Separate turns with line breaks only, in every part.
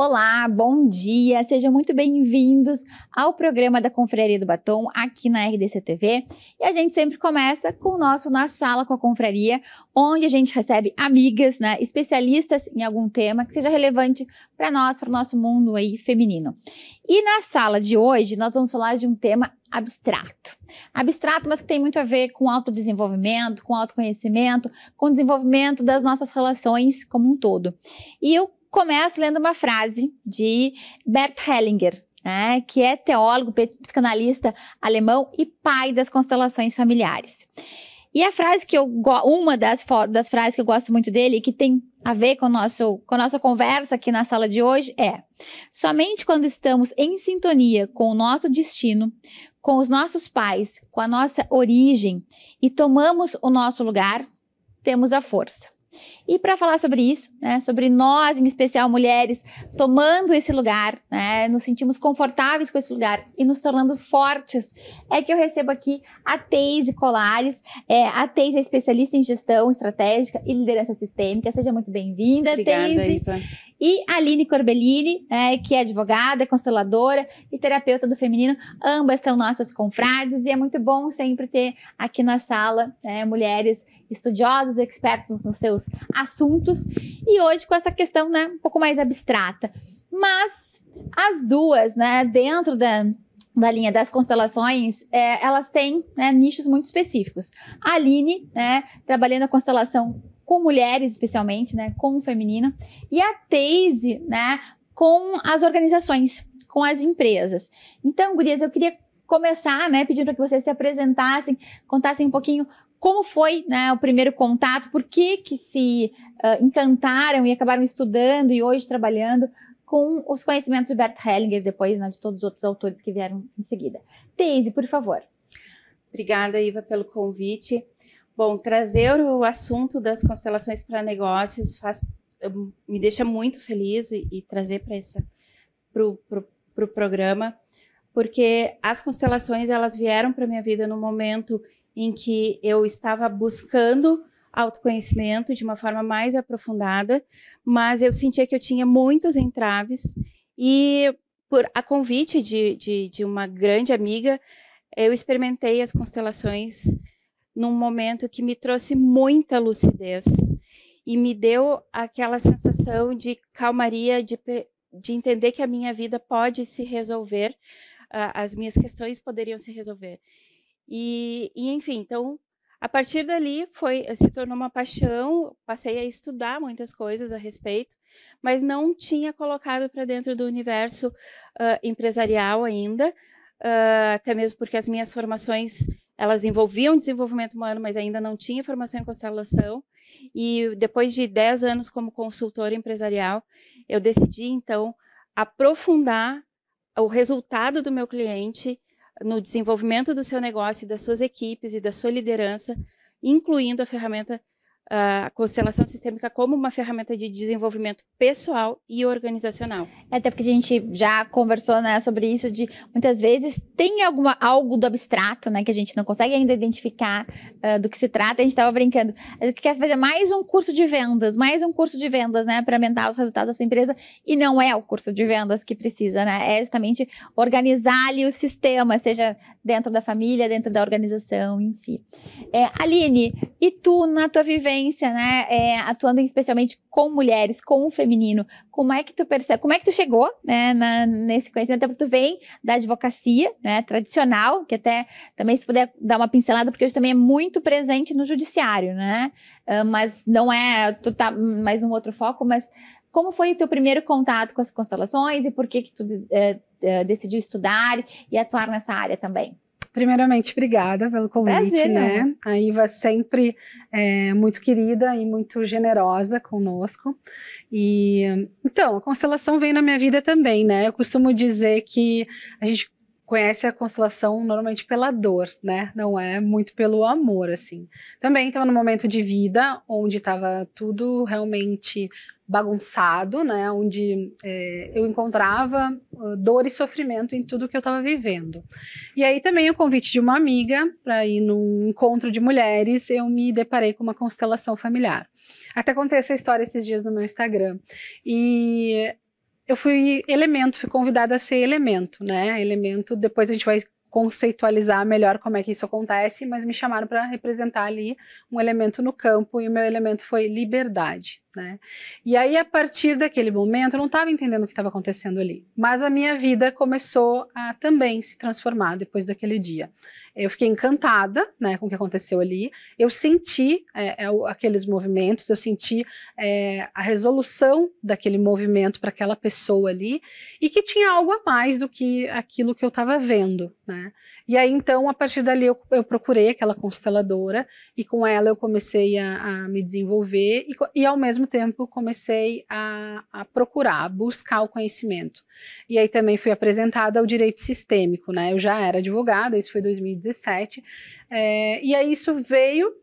Olá, bom dia, sejam muito bem-vindos ao programa da Confraria do Batom aqui na RDC TV. E a gente sempre começa com o nosso Na Sala com a Confraria, onde a gente recebe amigas, né, especialistas em algum tema que seja relevante para nós, para o nosso mundo aí feminino. E na sala de hoje nós vamos falar de um tema abstrato. Abstrato, mas que tem muito a ver com autodesenvolvimento, com autoconhecimento, com o desenvolvimento das nossas relações como um todo. E eu começo lendo uma frase de Bert Hellinger, né, que é teólogo, psicanalista alemão e pai das constelações familiares. E a frase que uma das frases que eu gosto muito dele, que tem a ver com a nossa conversa aqui na sala de hoje, é: somente quando estamos em sintonia com o nosso destino, com os nossos pais, com a nossa origem e tomamos o nosso lugar, temos a força. E para falar sobre isso, né, sobre nós, em especial mulheres, tomando esse lugar, né, nos sentimos confortáveis com esse lugar e nos tornando fortes, é que eu recebo aqui a Teise Colares. A Teise é especialista em gestão estratégica e liderança sistêmica. Seja muito bem-vinda, Teise.
Iva.
E a Aline Corbellini, que é advogada, consteladora e terapeuta do feminino. Ambas são nossas confrades e é muito bom sempre ter aqui na sala mulheres estudiosas, expertas nos seus assuntos. E hoje com essa questão, né, um pouco mais abstrata. Mas as duas, né, dentro da linha das constelações, elas têm, né, nichos muito específicos. A Aline, né, trabalhando a constelação com mulheres, especialmente, né, com o feminino, e a Teise, né, com as organizações, com as empresas. Então, gurias, eu queria começar, né, pedindo para que vocês se apresentassem, contassem um pouquinho como foi, né, o primeiro contato, por que se encantaram e acabaram estudando e hoje trabalhando com os conhecimentos de Bert Hellinger, depois, né, de todos os outros autores que vieram em seguida. Teise, por favor.
Obrigada, Iva, pelo convite. Bom, trazer o assunto das constelações para negócios me deixa muito feliz e trazer para o programa, porque as constelações elas vieram para a minha vida no momento em que eu estava buscando autoconhecimento de uma forma mais aprofundada, mas eu sentia que eu tinha muitos entraves e, por a convite de uma grande amiga, eu experimentei as constelações num momento que me trouxe muita lucidez e me deu aquela sensação de calmaria, de entender que a minha vida pode se resolver, as minhas questões poderiam se resolver. E enfim, então, a partir dali se tornou uma paixão, passei a estudar muitas coisas a respeito, mas não tinha colocado para dentro do universo empresarial ainda, até mesmo porque as minhas formações elas envolviam desenvolvimento humano, mas ainda não tinha formação em constelação. E depois de 10 anos como consultora empresarial, eu decidi, então, aprofundar o resultado do meu cliente no desenvolvimento do seu negócio, das suas equipes e da sua liderança, incluindo a ferramenta, a constelação sistêmica como uma ferramenta de desenvolvimento pessoal e organizacional.
Até porque a gente já conversou, né, sobre isso, de muitas vezes tem algo do abstrato, né, que a gente não consegue ainda identificar do que se trata. A gente estava brincando, a gente quer fazer mais um curso de vendas, né, para aumentar os resultados da sua empresa, e não é o curso de vendas que precisa, né, é justamente organizar ali o sistema, seja dentro da família, dentro da organização em si. Aline, e tu, na tua vivência, né, atuando especialmente com mulheres, com o feminino, como é que tu percebe, como é que tu chegou, né, nesse conhecimento? Até porque tu vem da advocacia, né, tradicional, que até também se puder dar uma pincelada, porque hoje também é muito presente no judiciário, né, mas não tu tá mais um outro foco, mas como foi o teu primeiro contato com as constelações e por que tu decidiu estudar e atuar nessa área também?
Primeiramente, obrigada pelo convite,
Prazer,
né? A Iva sempre muito querida e muito generosa conosco. E então, a constelação veio na minha vida também, né? Eu costumo dizer que a gente conhece a constelação normalmente pela dor, né? Não é muito pelo amor, assim. Também estava num momento de vida onde estava tudo realmente bagunçado, né? Onde eu encontrava dor e sofrimento em tudo que eu estava vivendo. E aí também o convite de uma amiga para ir num encontro de mulheres, eu me deparei com uma constelação familiar. Até contei essa história esses dias no meu Instagram. E eu fui elemento, fui convidada a ser elemento, né? Elemento, depois a gente vai conceitualizar melhor como é que isso acontece, mas me chamaram para representar ali um elemento no campo e o meu elemento foi liberdade, né? E aí, a partir daquele momento, eu não estava entendendo o que estava acontecendo ali, mas a minha vida começou a também se transformar depois daquele dia. Eu fiquei encantada, né, com o que aconteceu ali, eu senti aqueles movimentos, eu senti a resolução daquele movimento para aquela pessoa ali, e que tinha algo a mais do que aquilo que eu estava vendo, né? E aí, então, a partir dali, eu procurei aquela consteladora, e com ela eu comecei a me desenvolver, e ao mesmo tempo comecei a procurar, a buscar o conhecimento. E aí também fui apresentada ao direito sistêmico, né? Eu já era advogada, isso foi em 2017, e aí isso veio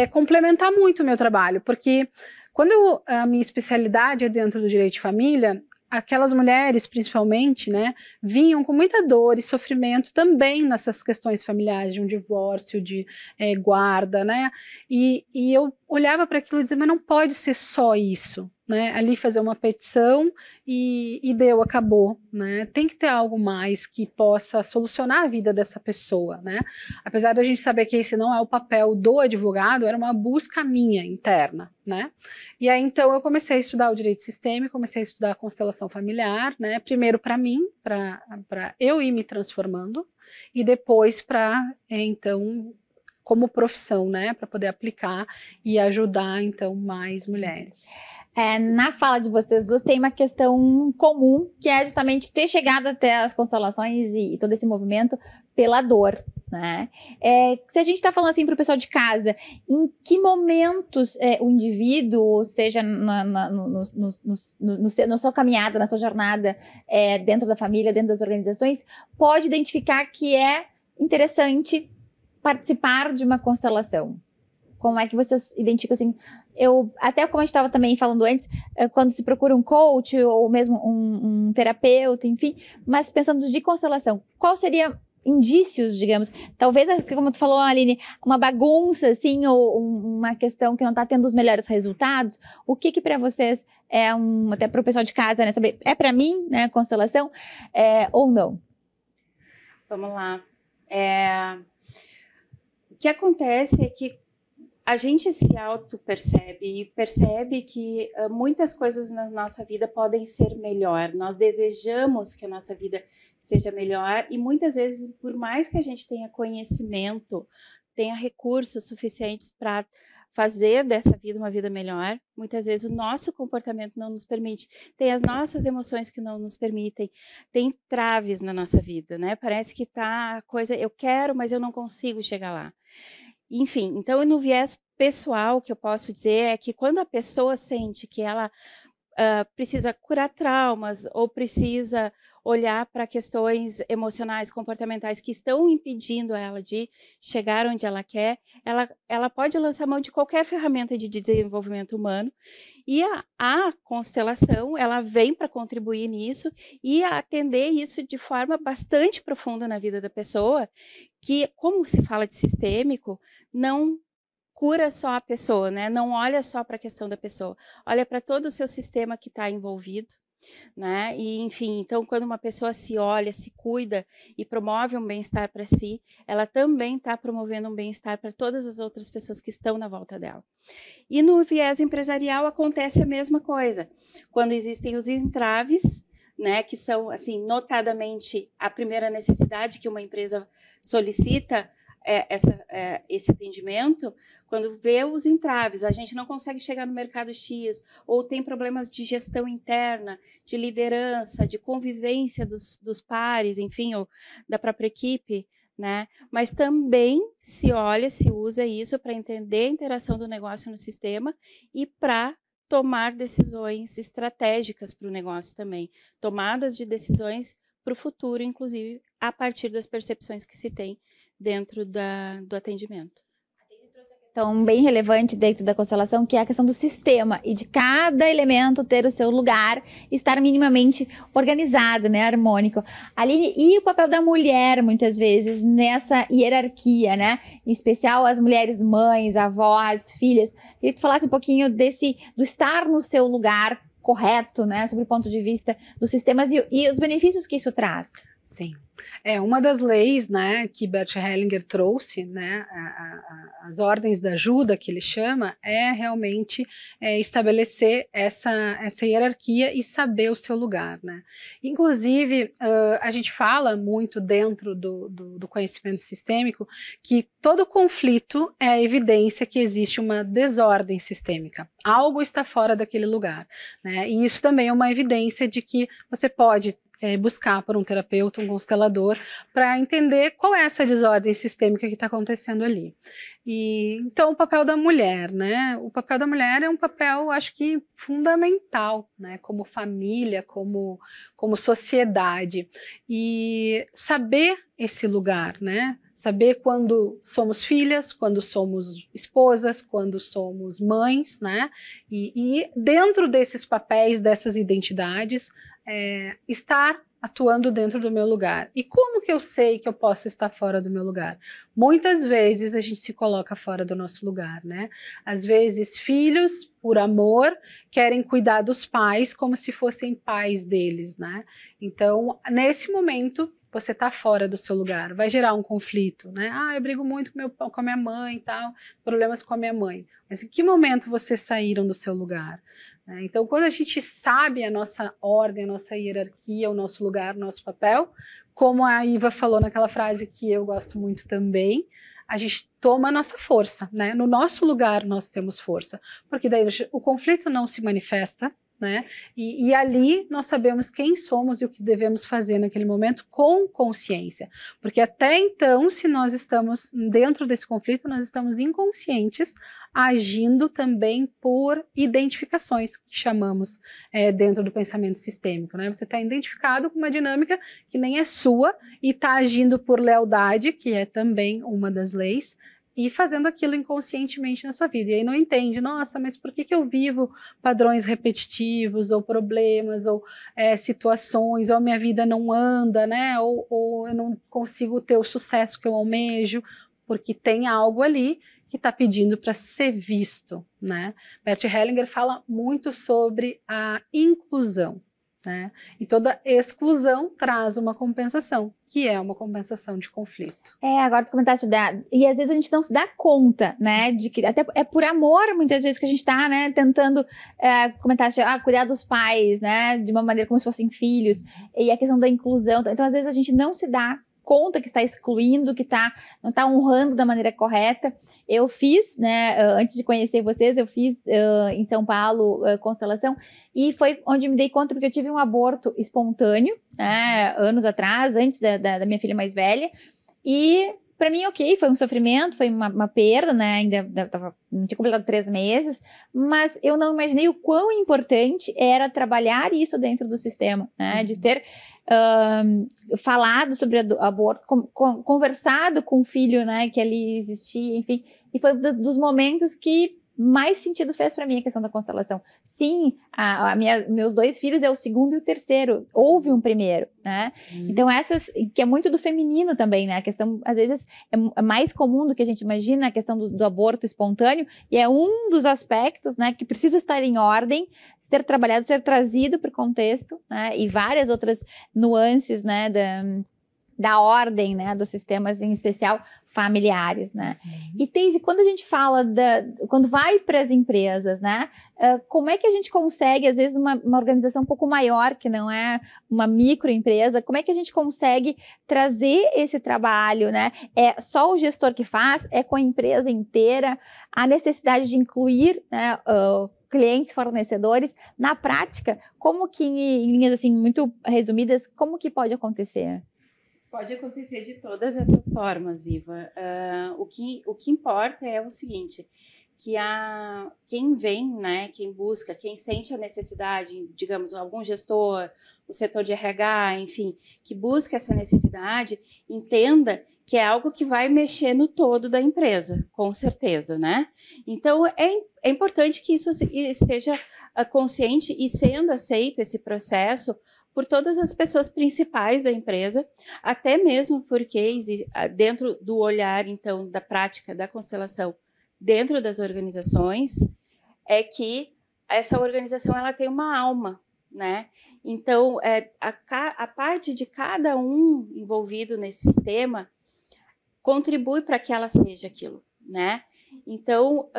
complementar muito o meu trabalho, porque quando a minha especialidade é dentro do direito de família, aquelas mulheres, principalmente, né, vinham com muita dor e sofrimento também nessas questões familiares, de um divórcio, de guarda, né, e eu olhava para aquilo e dizia, mas não pode ser só isso, né, ali fazer uma petição e deu, acabou, né, tem que ter algo mais que possa solucionar a vida dessa pessoa, né, apesar da gente saber que esse não é o papel do advogado, era uma busca minha interna, né, e aí então eu comecei a estudar o direito sistêmico, comecei a estudar a constelação familiar, né, primeiro para mim, para eu ir me transformando, e depois para, então, como profissão, né, para poder aplicar e ajudar, então, mais mulheres.
Na fala de vocês duas tem uma questão comum, que é justamente ter chegado até as constelações e todo esse movimento pela dor, né? Se a gente está falando assim para o pessoal de casa, em que momentos o indivíduo, seja na sua caminhada, na sua jornada, dentro da família, dentro das organizações, pode identificar que é interessante participar de uma constelação? Como é que vocês identificam assim? Até como a gente estava também falando antes, quando se procura um coach ou mesmo um terapeuta, enfim, mas pensando de constelação, qual seria indícios, digamos, talvez, como tu falou, Aline, uma bagunça, assim, ou uma questão que não está tendo os melhores resultados, o que para vocês até para o pessoal de casa, né, saber, para mim, né, constelação, ou não?
Vamos lá. O que acontece é que a gente se auto-percebe e percebe que muitas coisas na nossa vida podem ser melhor. Nós desejamos que a nossa vida seja melhor e muitas vezes, por mais que a gente tenha conhecimento, tenha recursos suficientes para fazer dessa vida uma vida melhor, muitas vezes o nosso comportamento não nos permite. Tem as nossas emoções que não nos permitem. Tem traves na nossa vida, né? Parece que tá a coisa, eu quero, mas eu não consigo chegar lá. Enfim, então no viés pessoal que eu posso dizer é que quando a pessoa sente que ela precisa curar traumas ou precisa olhar para questões emocionais, comportamentais que estão impedindo ela de chegar onde ela quer, ela pode lançar mão de qualquer ferramenta de desenvolvimento humano e a constelação, ela vem para contribuir nisso e atender isso de forma bastante profunda na vida da pessoa, que, como se fala de sistêmico, não cura só a pessoa, né? Não olha só para a questão da pessoa, olha para todo o seu sistema que está envolvido, né? E, enfim, então, quando uma pessoa se olha, se cuida e promove um bem-estar para si, ela também está promovendo um bem-estar para todas as outras pessoas que estão na volta dela. E no viés empresarial acontece a mesma coisa. Quando existem os entraves, né, que são, assim, notadamente a primeira necessidade que uma empresa solicita, esse atendimento, quando vê os entraves, a gente não consegue chegar no mercado X, ou tem problemas de gestão interna, de liderança, de convivência dos pares, enfim, ou da própria equipe, né? Mas também se olha, se usa isso para entender a interação do negócio no sistema e para tomar decisões estratégicas para o negócio também, tomadas de decisões para o futuro, inclusive, a partir das percepções que se tem dentro do atendimento.
Então, bem relevante dentro da constelação, que é a questão do sistema e de cada elemento ter o seu lugar, estar minimamente organizado, né, harmônico. Aline, e o papel da mulher, muitas vezes, nessa hierarquia, né, em especial as mulheres mães, avós, filhas. Queria que tu falasse um pouquinho do estar no seu lugar correto, né, sobre o ponto de vista dos sistemas e os benefícios que isso traz.
Sim. Uma das leis, né, que Bert Hellinger trouxe, né, as ordens da ajuda, que ele chama, é realmente estabelecer essa hierarquia e saber o seu lugar, né. Inclusive, a gente fala muito dentro do conhecimento sistêmico que todo conflito é a evidência que existe uma desordem sistêmica. Algo está fora daquele lugar, né, e isso também é uma evidência de que você pode buscar por um terapeuta, um constelador, para entender qual é essa desordem sistêmica que está acontecendo ali. E então o papel da mulher, né? O papel da mulher é um papel, acho que fundamental, né? Como família, como sociedade, e saber esse lugar, né? Saber quando somos filhas, quando somos esposas, quando somos mães, né? E dentro desses papéis, dessas identidades, estar atuando dentro do meu lugar. E como que eu sei que eu posso estar fora do meu lugar? Muitas vezes a gente se coloca fora do nosso lugar, né? Às vezes filhos, por amor, querem cuidar dos pais como se fossem pais deles, né? Então, nesse momento, você está fora do seu lugar, vai gerar um conflito, né? Eu brigo muito com a minha mãe e tal, problemas com a minha mãe. Mas em que momento vocês saíram do seu lugar? Então, quando a gente sabe a nossa ordem, a nossa hierarquia, o nosso lugar, o nosso papel, como a Iva falou naquela frase que eu gosto muito também, a gente toma a nossa força, né? No nosso lugar nós temos força, porque daí o conflito não se manifesta, né? E ali nós sabemos quem somos e o que devemos fazer naquele momento com consciência, porque até então, se nós estamos dentro desse conflito, nós estamos inconscientes, agindo também por identificações, que chamamos dentro do pensamento sistêmico, né? Você está identificado com uma dinâmica que nem é sua e está agindo por lealdade, que é também uma das leis, e fazendo aquilo inconscientemente na sua vida. E aí não entende, nossa, mas por que eu vivo padrões repetitivos, ou problemas, ou situações, ou minha vida não anda, né? Ou eu não consigo ter o sucesso que eu almejo, porque tem algo ali que está pedindo para ser visto, né? Bert Hellinger fala muito sobre a inclusão, né? E toda exclusão traz uma compensação, que é uma compensação de conflito.
Agora tu comentaste e às vezes a gente não se dá conta, né, de que até é por amor muitas vezes que a gente tá, né, tentando, comentaste, cuidar dos pais, né, de uma maneira como se fossem filhos, e a questão da inclusão, então às vezes a gente não se dá conta que está excluindo, que não está honrando da maneira correta. Eu fiz, né, antes de conhecer vocês, eu fiz em São Paulo constelação, e foi onde me dei conta, porque eu tive um aborto espontâneo, anos atrás, antes da minha filha mais velha, e para mim, ok, foi um sofrimento, foi uma perda, né, ainda não tinha completado 3 meses, mas eu não imaginei o quão importante era trabalhar isso dentro do sistema, né, de ter falado sobre aborto, conversado com o filho, né, que ali existia, enfim, e foi dos momentos que mais sentido fez para mim a questão da constelação. Sim, meus 2 filhos é o segundo e o terceiro. Houve um primeiro, né? Então essas, que é muito do feminino também, né? A questão, às vezes, é mais comum do que a gente imagina, a questão do aborto espontâneo, e é um dos aspectos, né, que precisa estar em ordem, ser trabalhado, ser trazido para o contexto, né? E várias outras nuances, né, da ordem, né, dos sistemas, em especial familiares, né? E Teise, quando a gente fala quando vai para as empresas, né, como é que a gente consegue, às vezes, uma organização um pouco maior, que não é uma microempresa, como é que a gente consegue trazer esse trabalho, né? É só o gestor que faz? É com a empresa inteira? A necessidade de incluir, né, clientes, fornecedores, na prática, como que, em linhas assim muito resumidas, como que pode acontecer?
Pode acontecer de todas essas formas, Iva. O que importa é o seguinte, que quem vem, né, quem busca, quem sente a necessidade, digamos, algum gestor, o setor de RH, enfim, que busca essa necessidade, entenda que é algo que vai mexer no todo da empresa, com certeza, né? Então, é importante que isso esteja consciente e sendo aceito esse processo por todas as pessoas principais da empresa, até mesmo porque dentro do olhar, então, da prática da constelação, dentro das organizações, é que essa organização ela tem uma alma, né? Então, a parte de cada um envolvido nesse sistema contribui para que ela seja aquilo, né? Então,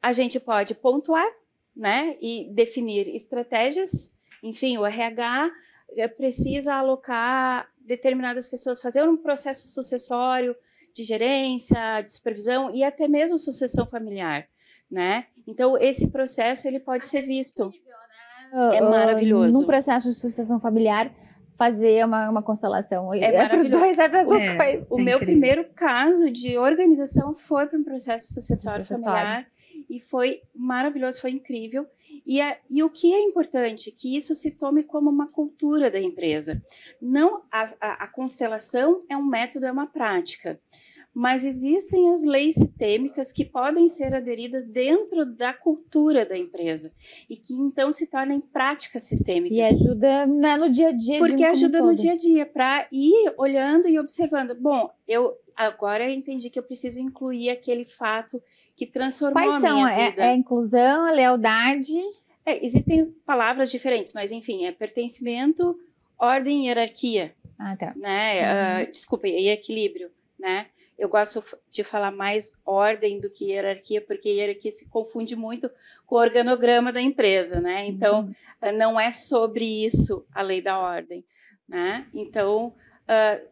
a gente pode pontuar, né? E definir estratégias. Enfim, o RH precisa alocar determinadas pessoas, fazer um processo sucessório de gerência, de supervisão e até mesmo sucessão familiar, né? Então, esse processo ele pode ser visto. É maravilhoso.
No processo de sucessão familiar, fazer uma constelação.
É
para os dois, é para as duas coisas.
O meu primeiro caso de organização foi para um processo sucessório familiar e foi maravilhoso, foi incrível. E o que é importante? Que isso se tome como uma cultura da empresa. Não a constelação é um método, é uma prática. Mas existem as leis sistêmicas que podem ser aderidas dentro da cultura da empresa e que então se tornem práticas sistêmicas.
E ajuda no dia a dia.
Porque ajuda no dia a dia, para ir olhando e observando. Bom, agora eu entendi que eu preciso incluir aquele fato que transformou a minha vida.
Quais são? É a inclusão, a lealdade?
Existem palavras diferentes, mas enfim, é pertencimento, ordem e hierarquia.
Ah, tá.
Né? Desculpa, e equilíbrio, né? Eu gosto de falar mais ordem do que hierarquia, porque hierarquia se confunde muito com o organograma da empresa, né? Então, não é sobre isso a lei da ordem, né? Então,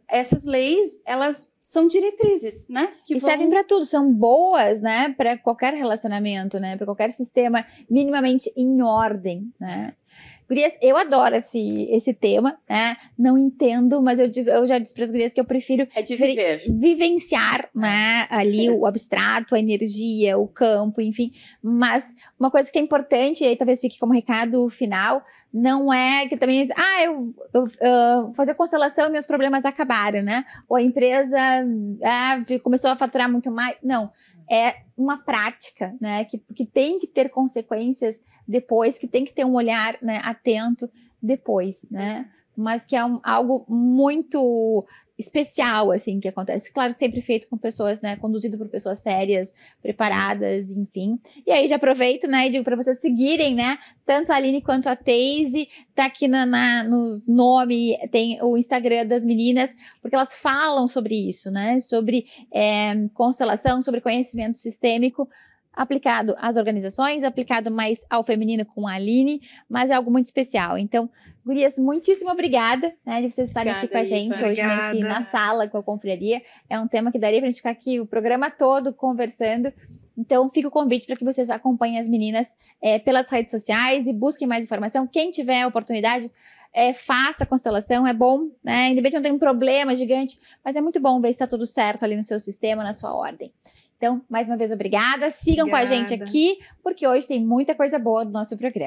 essas leis, elas são diretrizes, né?
Que servem para tudo, são boas, né? Para qualquer relacionamento, né? Para qualquer sistema minimamente em ordem, né? Gurias, eu adoro esse tema, né? Não entendo, mas eu já disse para as gurias que eu prefiro vivenciar, né? Ali o abstrato, a energia, o campo, enfim. Mas uma coisa que é importante, e aí talvez fique como recado final, não é que também eu fazer constelação e meus problemas acabaram, né? Ou a empresa começou a faturar muito mais. Não, é uma prática, né? Que tem que ter consequências depois, que tem que ter um olhar, né, atento depois, né? Mas que é algo muito especial, assim, que acontece. Claro, sempre feito com pessoas, né, conduzido por pessoas sérias, preparadas, enfim. E aí já aproveito, né, e digo para vocês seguirem, né, tanto a Aline quanto a Teise, tá aqui no nome, tem o Instagram das meninas, porque elas falam sobre isso, né, sobre constelação, sobre conhecimento sistêmico, aplicado às organizações, aplicado mais ao feminino com a Aline, mas é algo muito especial. Então, gurias, muitíssimo obrigada, né, de vocês estarem aqui com a gente hoje na sala com a confraria. É um tema que daria pra gente ficar aqui o programa todo conversando. Então, fica o convite para que vocês acompanhem as meninas pelas redes sociais e busquem mais informação. Quem tiver a oportunidade, faça a constelação, é bom, né? Ainda bem que não tem um problema gigante, mas é muito bom ver se está tudo certo ali no seu sistema, na sua ordem. Então, mais uma vez, obrigada. Sigam com a gente aqui, porque hoje tem muita coisa boa no nosso programa.